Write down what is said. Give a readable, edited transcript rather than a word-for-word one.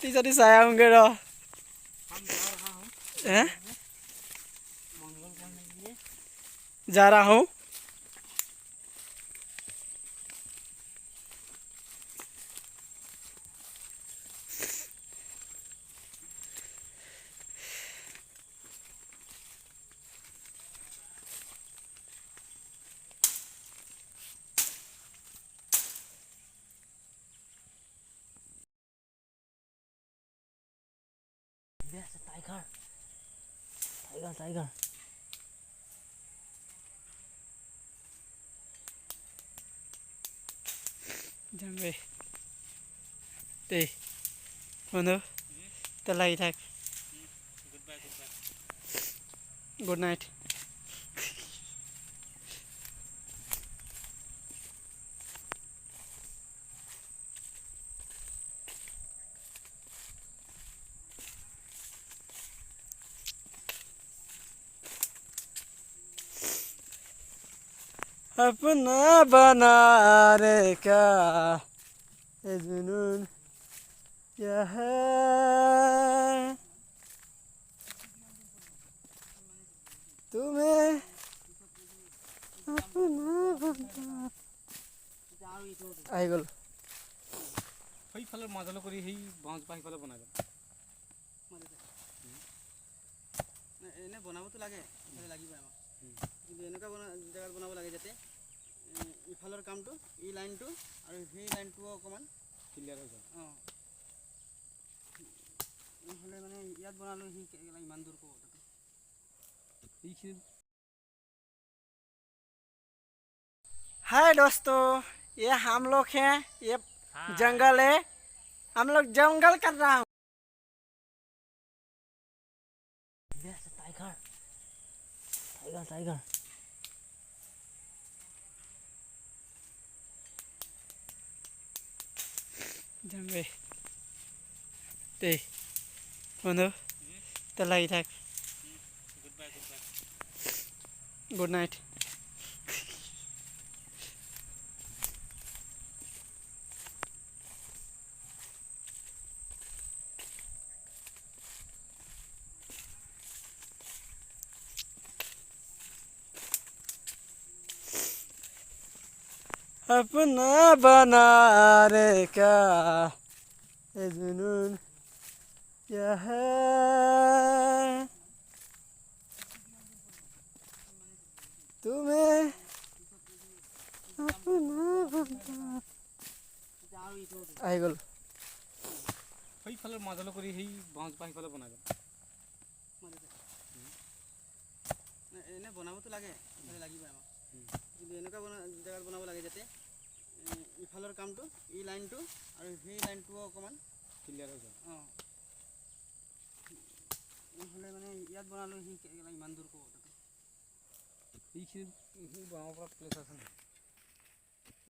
माटी साटी चाय आऊंगे रो हैं जा रहा हूँ टाइगर जंबे दे बंधु तलाई थाक गुड नाइट अपना बना रे क्या ये जुनून क्या है तुम्हें अपना बना आई गल সেইফালে মাজলৈ কৰি সেই বাঁহ জোপা সেইফালে বনাই দিম এনে বনাবতো লাগে ইফালে লাগিবই আমাক কিন্তু এনেকুৱা জেগাত বনাব লাগে যাতে ইফালৰ কামটো এই লাইনটো আৰু সেই লাইনটো অকণমান ক্লিয়াৰ হৈ যায় অঁ নহ'লে মানে ইয়াত বনালে সি ইমান দূৰ ক'ব এইখিনি हाय दोस्तों ये हम लोग हैं ये जंगल है हम लोग जंगल कर रहा हूँ टाइगर जंबे दे बंधु तलाई थाक गुड नाइट अपना बना रे क्या ये जुनून क्या है तुम्हें अपना बना आई गल সেইফালে মাজলৈ কৰি সেই বাঁহ জোপা সেইফালে বনাই দিম এনে বনাবতো লাগে ইফালে লাগিবই আমাক কিন্তু এনেকুৱা জেগাত বনাব লাগে যাতে ইফালৰ কামটো এই লাইনটো আৰু সেই লাইনটো অকণমান ক্লিয়াৰ হৈ যায় অঁ নহ'লে মানে ইয়াত বনালে সি ইমান দূৰ ক'ব এইখিনি বাঁহৰ পৰা প্লেচ আছে